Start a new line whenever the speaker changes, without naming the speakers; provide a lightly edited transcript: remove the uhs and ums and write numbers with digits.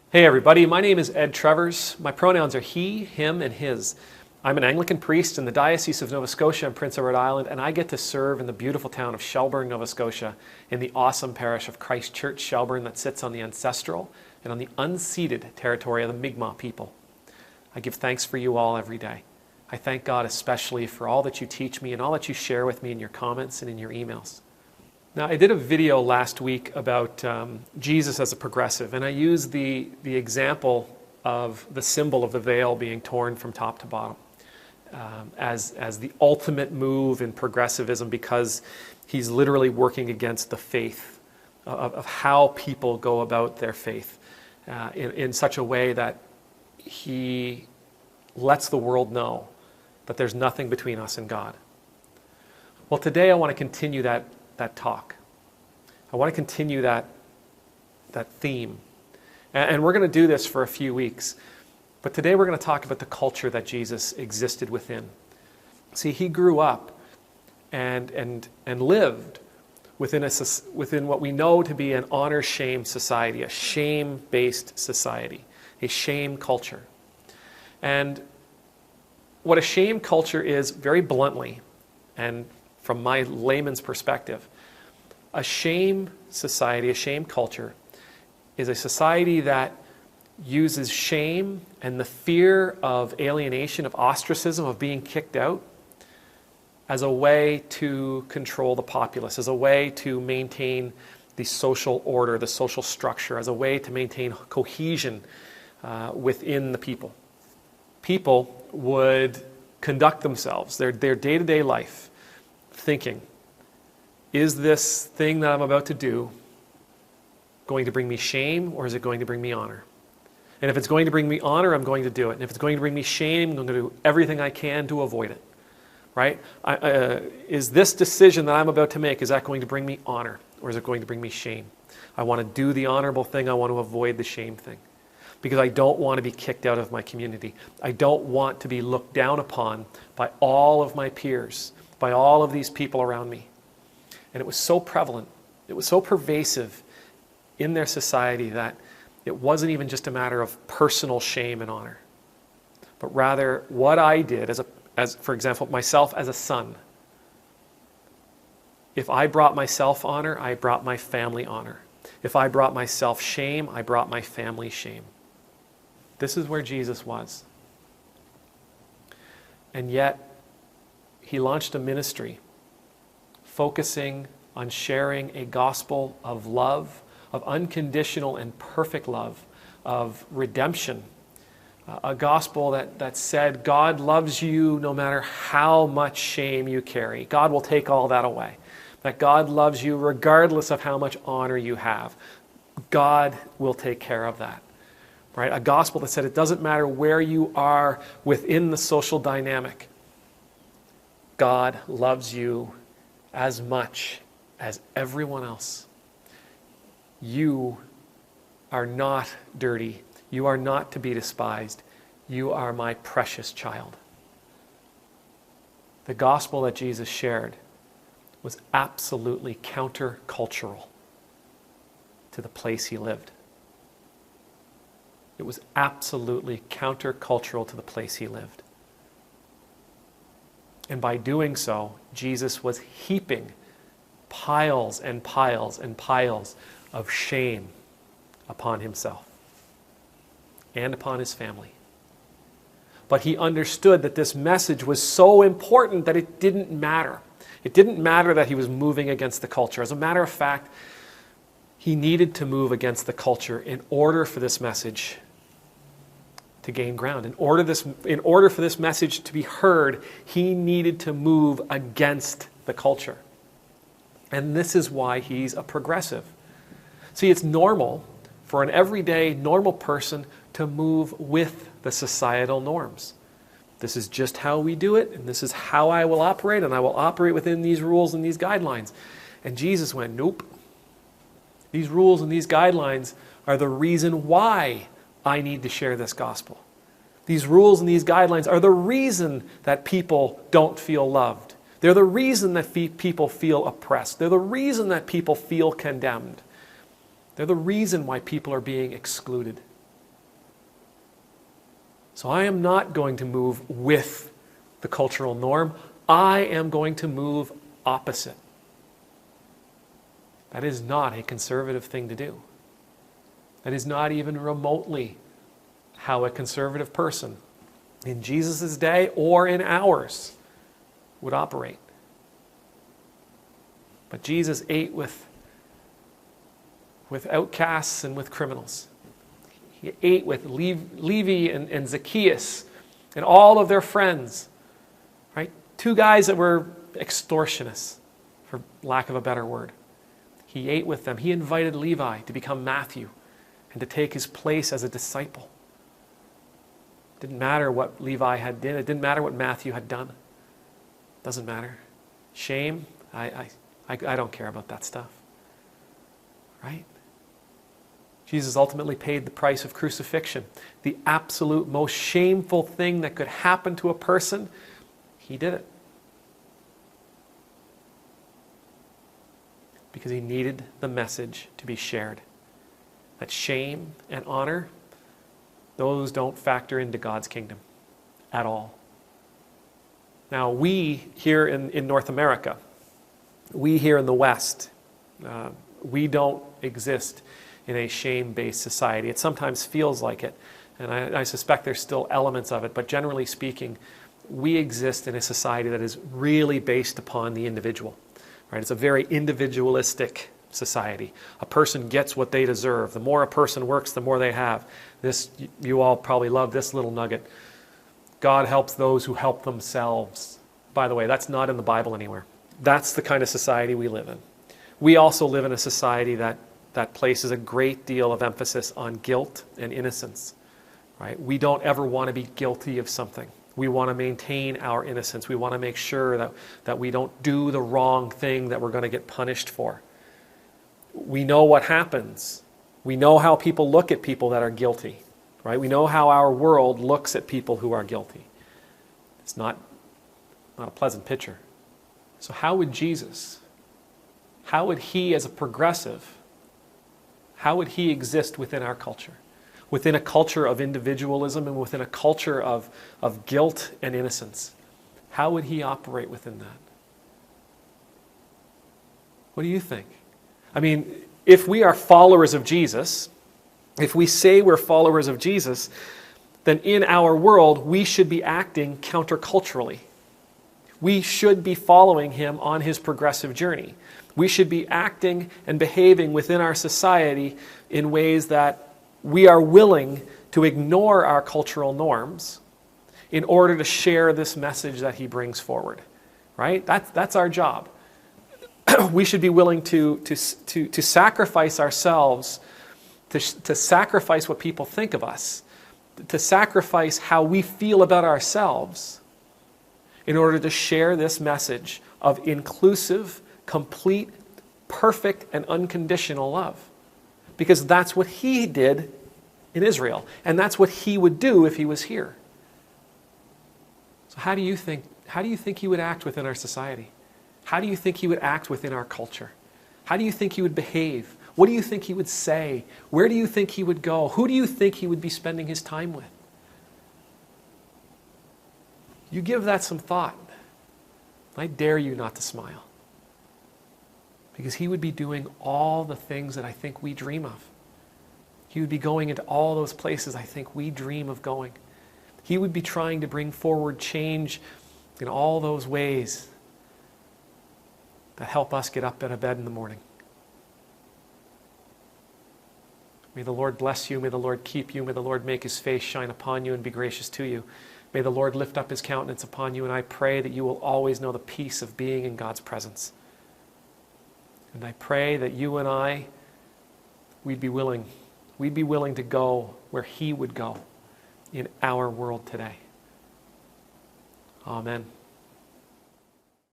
Hey everybody, my name is Ed Trevors. My pronouns are he, him, and his. I'm an Anglican priest in the Diocese of Nova Scotia and Prince Edward Island, and I get to serve in the beautiful town of Shelburne, Nova Scotia, in the awesome parish of Church Shelburne that sits on the ancestral and on the unceded territory of the Mi'kmaq people. I give thanks for you all every day. I thank God especially for all that you teach me and all that you share with me in your comments and in your emails. Now, I did a video last week about Jesus as a progressive, and I used the example of the symbol of the veil being torn from top to bottom as the ultimate move in progressivism, because he's literally working against the faith of how people go about their faith in such a way that he lets the world know that there's nothing between us and God. Well, today I want to continue that talk. I want to continue that theme. And we're going to do this for a few weeks. But today we're going to talk about the culture that Jesus existed within. See, he grew up and lived within what we know to be an honor-shame society, a shame-based society, a shame culture. And what a shame culture is, very bluntly, and from my layman's perspective, a shame society, a shame culture, is a society that uses shame and the fear of alienation, of ostracism, of being kicked out, as a way to control the populace, as a way to maintain the social order, the social structure, as a way to maintain cohesion within the people. People would conduct themselves, their day-to-day life, thinking, is this thing that I'm about to do going to bring me shame, or is it going to bring me honor? And if it's going to bring me honor, I'm going to do it. And if it's going to bring me shame, I'm going to do everything I can to avoid it. Right? Is this decision that I'm about to make, is that going to bring me honor, or is it going to bring me shame? I want to do the honorable thing. I want to avoid the shame thing. Because I don't want to be kicked out of my community. I don't want to be looked down upon by all of my peers, by all of these people around me. And it was so prevalent, it was so pervasive in their society that it wasn't even just a matter of personal shame and honor, but rather what I did as for example, myself as a son. If I brought myself honor, I brought my family honor. If I brought myself shame, I brought my family shame. This is where Jesus was. And yet, he launched a ministry focusing on sharing a gospel of love, of unconditional and perfect love, of redemption. A gospel that said God loves you no matter how much shame you carry. God will take all that away. That God loves you regardless of how much honor you have. God will take care of that. Right? A gospel that said it doesn't matter where you are within the social dynamic. God loves you as much as everyone else. You are not dirty. You are not to be despised. You are my precious child. The gospel that Jesus shared was absolutely countercultural to the place he lived. It was absolutely countercultural to the place he lived. And by doing so, Jesus was heaping piles and piles and piles of shame upon himself and upon his family. But he understood that this message was so important that it didn't matter. It didn't matter that he was moving against the culture. As a matter of fact, he needed to move against the culture in order for this message to gain ground. In order for this message to be heard, he needed to move against the culture. And this is why he's a progressive. See, it's normal for an everyday, normal person to move with the societal norms. This is just how we do it, and this is how I will operate, and I will operate within these rules and these guidelines. And Jesus went, nope. These rules and these guidelines are the reason why I need to share this gospel. These rules and these guidelines are the reason that people don't feel loved. They're the reason that people feel oppressed. They're the reason that people feel condemned. They're the reason why people are being excluded. So I am not going to move with the cultural norm. I am going to move opposite. That is not a conservative thing to do. That is not even remotely how a conservative person in Jesus' day or in ours would operate. But Jesus ate with outcasts and with criminals. He ate with Levi and Zacchaeus and all of their friends, right? Two guys that were extortionists, for lack of a better word. He ate with them. He invited Levi to become Matthew and to take his place as a disciple. It didn't matter what Levi had done. It didn't matter what Matthew had done. It doesn't matter. Shame, I don't care about that stuff. Right? Jesus ultimately paid the price of crucifixion. The absolute most shameful thing that could happen to a person, he did it. Because he needed the message to be shared. That shame and honor, those don't factor into God's kingdom at all. Now, we here in North America, we here in the West, we don't exist in a shame-based society. It sometimes feels like it, and I suspect there's still elements of it, but generally speaking, we exist in a society that is really based upon the individual. Right? It's a very individualistic society. A person gets what they deserve. The more a person works, the more they have. This, you all probably love this little nugget. God helps those who help themselves. By the way, that's not in the Bible anywhere. That's the kind of society we live in. We also live in a society that places a great deal of emphasis on guilt and innocence. Right? We don't ever want to be guilty of something. We want to maintain our innocence. We want to make sure that we don't do the wrong thing that we're going to get punished for. We know what happens. We know how people look at people that are guilty. Right? We know how our world looks at people who are guilty. It's not a pleasant picture. So how would Jesus, how would he as a progressive, how would he exist within our culture? Within a culture of individualism and within a culture of guilt and innocence? How would he operate within that? What do you think? I mean, if we are followers of Jesus, if we say we're followers of Jesus, then in our world we should be acting counterculturally. We should be following him on his progressive journey. We should be acting and behaving within our society in ways that we are willing to ignore our cultural norms in order to share this message that he brings forward. Right? That's our job. We should be willing to sacrifice ourselves, to sacrifice what people think of us, to sacrifice how we feel about ourselves in order to share this message of inclusive, complete, perfect, and unconditional love. Because that's what he did in Israel. And that's what he would do if he was here. So how do you think he would act within our society? How do you think he would act within our culture? How do you think he would behave? What do you think he would say? Where do you think he would go? Who do you think he would be spending his time with? You give that some thought. I dare you not to smile. Because he would be doing all the things that I think we dream of. He would be going into all those places I think we dream of going. He would be trying to bring forward change in all those ways that help us get up out of bed in the morning. May the Lord bless you. May the Lord keep you. May the Lord make his face shine upon you and be gracious to you. May the Lord lift up his countenance upon you, and I pray that you will always know the peace of being in God's presence. And I pray that you and I, we'd be willing to go where he would go in our world today. Amen.